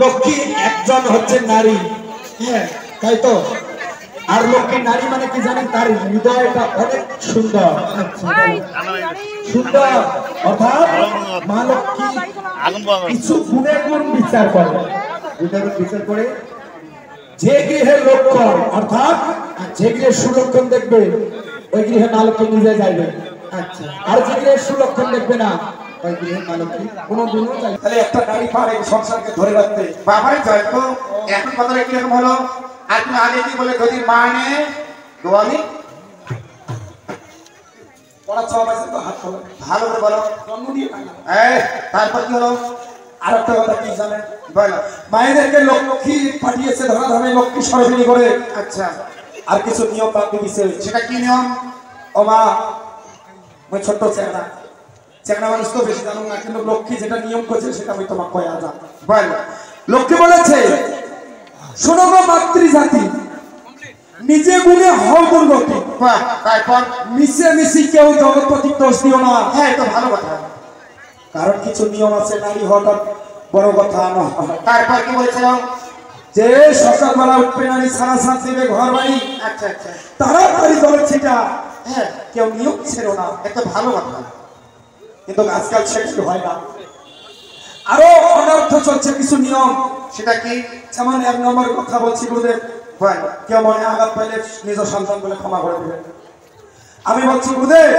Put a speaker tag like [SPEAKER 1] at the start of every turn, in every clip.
[SPEAKER 1] লক্ষ্মী একজন হচ্ছে নারী, হ্যাঁ তাই তো। আর লক্ষ্মী নারী মানে কি জানেন, তার হৃদয়টা অনেক সুন্দর সুন্দর, অর্থাৎ মা লক্ষ্মী কিছু গুণের গুণ বিচার করে, বিচার করে যে গৃহের লক্ষণ, অর্থাৎ যে গৃহের সুলক্ষণ দেখবে ওই গৃহে মা লক্ষ্মী নিজে যাইবে। আচ্ছা, আর যে গৃহের সুলক্ষণ দেখবে না ওই গৃহে মা লক্ষ্মী কোনোদিনও যাইবে। তাহলে একটা নারী পারে সংসারকে ধরে রাখতে।
[SPEAKER 2] বাবাই জয় তো এখন কথাটা কিরকম হলো? আর তুমি আগে কি বলে যদি মানে দোয়ালি
[SPEAKER 1] পড়া সব আছে তো হাত তোলো
[SPEAKER 2] ভালো করে বলো।
[SPEAKER 1] জন্ম দিয়ে
[SPEAKER 2] তারপর কি হলো?
[SPEAKER 1] আর একটা কথা কি জানেন, মায়েদেরকে লক্ষ্মী পাঠিয়েছে ধরাধামে লক্ষ্মী সরবরাহ করে।
[SPEAKER 2] আচ্ছা,
[SPEAKER 1] আর কিছু নিয়ম বাকি দিছে।
[SPEAKER 2] সেটা কি নিয়ম?
[SPEAKER 1] ও মা, ওই ছোট্ট চেংড়া মানুষ তো বেশি জানো না, কিন্তু লক্ষ্মী যেটা নিয়ম করছে সেটা আমি তোমাকে কয়া যা
[SPEAKER 2] বল।
[SPEAKER 1] লক্ষ্মী বলেছে, শোনো গো মাতৃজাতি, নিজে গুণে হও দুর্গতি,
[SPEAKER 2] তারপর
[SPEAKER 1] মিশে মিশি কেউ জগৎপতি দোষ দিও না।
[SPEAKER 2] হ্যাঁ, তো ভালো কথা।
[SPEAKER 1] কারণ কিছু নিয়ম আছে, নারী হওয়াটা বড় কথা নয়।
[SPEAKER 2] তারপর কি বলেছিল?
[SPEAKER 1] যে সকালবেলা উঠবে নারী, সারা সাত দেবে ঘর বাড়ি।
[SPEAKER 2] আচ্ছা আচ্ছা,
[SPEAKER 1] তাড়াতাড়ি জলের ছিটা,
[SPEAKER 2] হ্যাঁ
[SPEAKER 1] কেউ নিয়ম ছিল না।
[SPEAKER 2] একটা ভালো কথা।
[SPEAKER 1] কিন্তু আজকাল সেটা হয় না, আরো অনর্থ চলছে কিছু নিয়ম।
[SPEAKER 2] সেটা কি?
[SPEAKER 1] যেমন এক নম্বর কথা বলছি গুরুদেব, কেউ মনে আঘাত পাইলে নিজ সন্তান বলে ক্ষমা করে দিবেন। আমি বলছি গুরুদেব,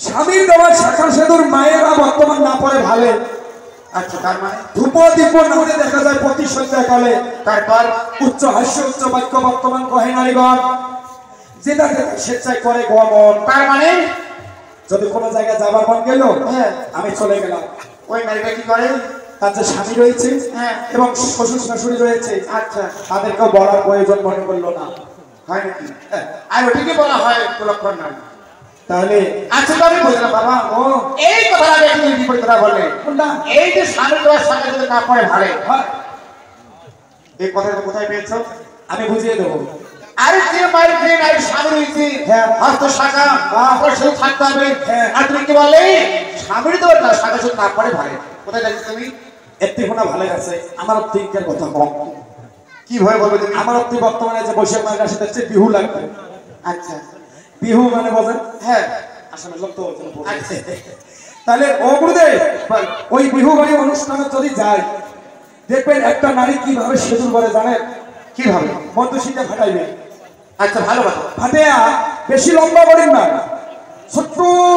[SPEAKER 1] স্বামীর দেওয়া শাখা সেতুর মায়েরা বর্তমান না পড়ে ভালে।
[SPEAKER 2] আচ্ছা, তার মানে
[SPEAKER 1] ধূপ দীপ না হলে দেখা যায় প্রতি সন্ধ্যাকালে।
[SPEAKER 2] তারপর
[SPEAKER 1] উচ্চ হাস্য উচ্চ বাক্য বর্তমান কহে নারীগণ, যেটা স্বেচ্ছায় করে গমন।
[SPEAKER 2] তার মানে
[SPEAKER 1] যদি কোনো জায়গায় যাবার মন গেল,
[SPEAKER 2] হ্যাঁ
[SPEAKER 1] আমি চলে গেলাম।
[SPEAKER 2] ওই নারীটা কি করে?
[SPEAKER 1] তার যে স্বামী রয়েছে
[SPEAKER 2] হ্যাঁ
[SPEAKER 1] এবং শ্বশুর শাশুড়ি রয়েছে,
[SPEAKER 2] আচ্ছা,
[SPEAKER 1] তাদেরকেও বলার প্রয়োজন মনে করলো না।
[SPEAKER 2] হয় নাকি? আর ওটিকে বলা হয় লক্ষণ নারী।
[SPEAKER 1] তাহলে
[SPEAKER 2] আচ্ছা, তো আমি বললাম বাবা,
[SPEAKER 1] ও
[SPEAKER 2] এই কথা আমি একটু বিপরীত কথা বললে, এই যে স্বামী দেওয়ার সঙ্গে যদি না পড়ে ভালে, এই কথাটা কোথায় পেয়েছো?
[SPEAKER 1] আমি বুঝিয়ে দেবো।
[SPEAKER 2] আরে যে মায়ের যে নারী স্বামী রয়েছে,
[SPEAKER 1] হ্যাঁ,
[SPEAKER 2] হস্ত শাখা সাথে থাকতে হবে।
[SPEAKER 1] হ্যাঁ,
[SPEAKER 2] আর তুমি কি বলে স্বামীর দেওয়ার না শাখা শুধু না পড়ে ভালে? কোথায় যাচ্ছ তুমি?
[SPEAKER 1] একটি ফোনা ভালো আছে, আমার অব্দিকের কথা কম।
[SPEAKER 2] কি ভয় বলবে তুমি?
[SPEAKER 1] আমার অব্দি বর্তমানে যে বৈশাখ মায়ের কাছে দেখছে বিহু লাগবে।
[SPEAKER 2] আচ্ছা,
[SPEAKER 1] বিহু মানে বোঝেন?
[SPEAKER 2] হ্যাঁ,
[SPEAKER 1] আসলে লোক তো তাহলে ও গুরুদেব, ওই বিহু বাড়ি অনুষ্ঠানে যদি যায়, দেখবেন একটা নারী কিভাবে সেতুর করে জানেন?
[SPEAKER 2] কিভাবে?
[SPEAKER 1] মধ্যশীতে ফাটাইবে।
[SPEAKER 2] আচ্ছা, ভালো কথা।
[SPEAKER 1] ফাটিয়া বেশি লম্বা করেন না, ছোট্ট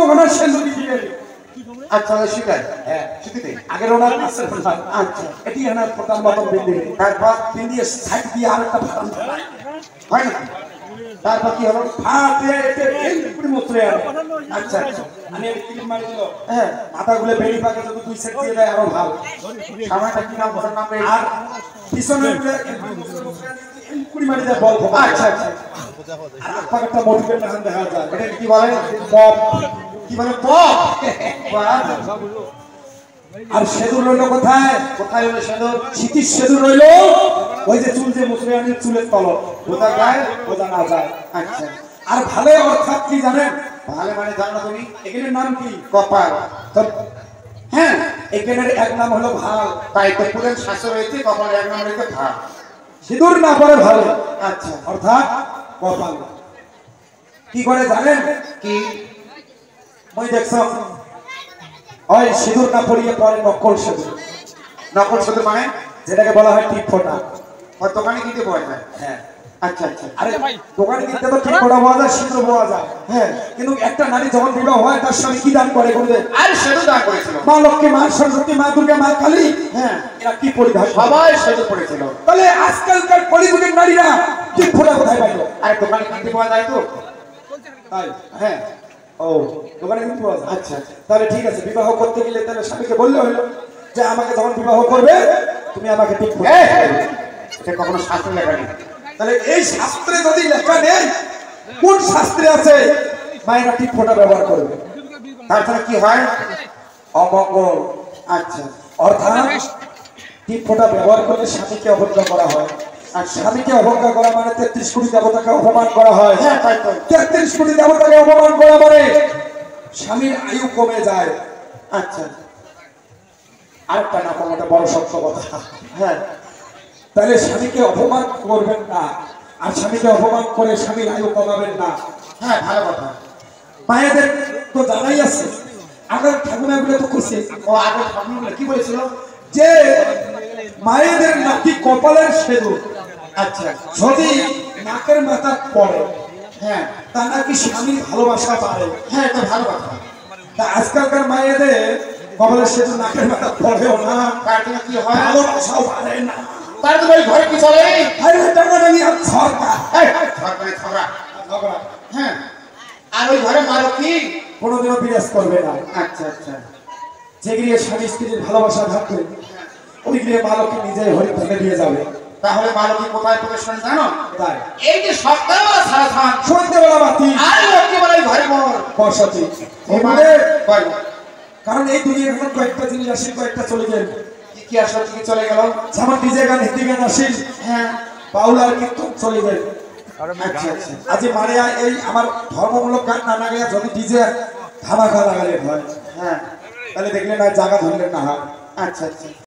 [SPEAKER 1] মানে সেতুর দিয়ে।
[SPEAKER 2] আচ্ছা, শিখায়।
[SPEAKER 1] হ্যাঁ,
[SPEAKER 2] শিখিতে
[SPEAKER 1] আগের ওনার আছে।
[SPEAKER 2] আচ্ছা,
[SPEAKER 1] এটি এনার প্রধান মতন বিন্দিবে।
[SPEAKER 2] তারপর
[SPEAKER 1] বিন্দিয়ে সাইড দিয়ে আর একটা ফাটান
[SPEAKER 2] হয় না? তারপর কি হলো?
[SPEAKER 1] ফাটিয়ে এতে এই মুত্রে আনে।
[SPEAKER 2] আচ্ছা আচ্ছা,
[SPEAKER 1] আমি একটা ক্লিপ মারি দিল,
[SPEAKER 2] হ্যাঁ,
[SPEAKER 1] মাথাগুলো বেড়ি পাকে যদি দুই সেট দিয়ে দেয় আরো ভালো।
[SPEAKER 2] সামনেটা কি নাম? ঘোষার নাম?
[SPEAKER 1] আর পিছনে কুড়ি মারি দেয় বল।
[SPEAKER 2] আচ্ছা আচ্ছা,
[SPEAKER 1] আর আপনার একটা মোটিভেট মেশিন দেখা যায়,
[SPEAKER 2] এটা কি বলে?
[SPEAKER 1] পপ।
[SPEAKER 2] কি বলে? পপ।
[SPEAKER 1] আর সেদুর রইল কোথায়?
[SPEAKER 2] কোথায় হলো সেদুর?
[SPEAKER 1] স্মৃতির সেদুর রইল ওই যে চুল যে মুসরে আনি চুলের তলব, বোঝা যায় বোঝা না যায়।
[SPEAKER 2] আচ্ছা,
[SPEAKER 1] আর ভালো অর্থাৎ কি জানেন?
[SPEAKER 2] ভালো মানে জানো তুমি?
[SPEAKER 1] এখানের নাম কি?
[SPEAKER 2] কপাল।
[SPEAKER 1] হ্যাঁ, এখানের এক নাম হলো ভাল।
[SPEAKER 2] তাই তো পুরের শাস্ত্র রয়েছে, কপাল এক নাম রয়েছে ভাব।
[SPEAKER 1] সিঁদুর না পরে ভালো,
[SPEAKER 2] আচ্ছা,
[SPEAKER 1] অর্থাৎ কপাল। কি করে জানেন?
[SPEAKER 2] কি?
[SPEAKER 1] মই দেখছ ওই সিঁদুর না পরিয়ে পরে নকল সেদুর।
[SPEAKER 2] নকল সেদুর মানে?
[SPEAKER 1] যেটাকে বলা হয় টিপ ফোটা।
[SPEAKER 2] ওই দোকানে কিনতে পাওয়া যায়?
[SPEAKER 1] হ্যাঁ।
[SPEAKER 2] আচ্ছা আচ্ছা,
[SPEAKER 1] আরে দোকানে কিনতে তো টিপ ফোটা পাওয়া যায়, সিঁদুর পাওয়া যায়।
[SPEAKER 2] হ্যাঁ,
[SPEAKER 1] কিন্তু একটা নারী যখন বিবাহ হয় তার স্বামী কি দান করে গুরুদেব?
[SPEAKER 2] আর সেদুর দান করেছিল।
[SPEAKER 1] মা লক্ষ্মী, মা সরস্বতী, মা দুর্গা, মা কালী,
[SPEAKER 2] হ্যাঁ,
[SPEAKER 1] এরা কি পরিধান?
[SPEAKER 2] সবাই সেদুর পড়েছিল।
[SPEAKER 1] তাহলে আজকালকার কলিযুগের নারীরা টিপ ফোটা কোথায় পাইল?
[SPEAKER 2] আর দোকানে কিনতে পাওয়া যায় তো?
[SPEAKER 1] তাই?
[SPEAKER 2] হ্যাঁ।
[SPEAKER 1] ও, দোকানে কিনতে পাওয়া যায়।
[SPEAKER 2] আচ্ছা,
[SPEAKER 1] তাহলে ঠিক আছে, বিবাহ করতে গেলে তাহলে স্বামীকে বললে হলো যে আমাকে যখন বিবাহ করবে তুমি আমাকে টিপ ফোটা।
[SPEAKER 2] এটা কখনো শাস্ত্রে লেখা নেই।
[SPEAKER 1] তাহলে এই শাস্ত্রে যদি লেখা নেই, কোন শাস্ত্রে আছে মায়েরা টিপ ফোটা ব্যবহার করবে?
[SPEAKER 2] তারপরে কি হয়?
[SPEAKER 1] অমঙ্গল।
[SPEAKER 2] আচ্ছা,
[SPEAKER 1] অর্থাৎ টিপ ফোটা ব্যবহার করলে স্বামীকে অবজ্ঞা করা হয়। আর স্বামীকে অবজ্ঞা করা মানে 33 কোটি দেবতাকে অপমান করা হয়।
[SPEAKER 2] হ্যাঁ, তাই তো।
[SPEAKER 1] 33 কোটি দেবতাকে অপমান করা মানে স্বামীর আয়ু কমে যায়।
[SPEAKER 2] আচ্ছা,
[SPEAKER 1] আরেকটা না কোনটা বড় সত্য কথা।
[SPEAKER 2] হ্যাঁ
[SPEAKER 1] তাহলে স্বামীকে অপমান করবেন না, আর স্বামীকে অপমান করে স্বামীর আয়ু কমাবেন না।
[SPEAKER 2] হ্যাঁ ভালো কথা।
[SPEAKER 1] মায়েদের তো জানাই আছে, আগের ঠাকুমাগুলো তো করছে।
[SPEAKER 2] ও আগে ঠাকুরগুলো কি বলেছিল?
[SPEAKER 1] যে মায়েদের নাকি কপালের সেঁদুর
[SPEAKER 2] আচ্ছা
[SPEAKER 1] যদি নাকের মাথা পড়ে,
[SPEAKER 2] হ্যাঁ
[SPEAKER 1] তা নাকি স্বামীর ভালোবাসা বাড়ে।
[SPEAKER 2] হ্যাঁ এটা ভালো কথা।
[SPEAKER 1] তা আজকালকার মায়েদের কপালের সেঁদুর নাকের মাথা পড়েও না,
[SPEAKER 2] তার জন্য কি হয়?
[SPEAKER 1] ভালোবাসাও বাড়ে না।
[SPEAKER 2] তার জন্য ওই ঘরে কি চলে?
[SPEAKER 1] আরে টাকাটানি আর সরকার
[SPEAKER 2] সরকারি ঝগড়া।
[SPEAKER 1] ঝগড়া
[SPEAKER 2] হ্যাঁ আর ওই ঘরে মা লক্ষ্মী
[SPEAKER 1] কোনোদিনও বিরাজ করবে না।
[SPEAKER 2] আচ্ছা আচ্ছা
[SPEAKER 1] যে গৃহে স্বামী স্ত্রীর ভালোবাসা থাকবে, ওই গৃহে মা লক্ষ্মী নিজেই হরি ভেঙে দিয়ে যাবে।
[SPEAKER 2] তাহলে মা লক্ষ্মী কোথায় প্রবেশ করেন জানো?
[SPEAKER 1] তাই
[SPEAKER 2] এই যে সকালবেলা সারা থান
[SPEAKER 1] সন্ধ্যেবেলা বাতি
[SPEAKER 2] আর লক্ষ্মী বলে ঘরে মোর
[SPEAKER 1] বসতি
[SPEAKER 2] মানে
[SPEAKER 1] কারণ এই দুনিয়া এখন কয়েকটা জিনিস আসি, কয়েকটা চলে যায়।
[SPEAKER 2] কি কি আসলে কি চলে গেল?
[SPEAKER 1] যেমন ডিজে গান, হিন্দি গান আসি,
[SPEAKER 2] হ্যাঁ
[SPEAKER 1] বাউল আর কীর্তন চলে যায়।
[SPEAKER 2] আচ্ছা আচ্ছা
[SPEAKER 1] আজ মারিয়া এই আমার ধর্মমূলক গান না লাগাইয়া যদি ডিজে ধামাকা লাগালে হয়,
[SPEAKER 2] হ্যাঁ
[SPEAKER 1] তাহলে দেখলে না জায়গা ধরলেন না হয়।
[SPEAKER 2] আচ্ছা আচ্ছা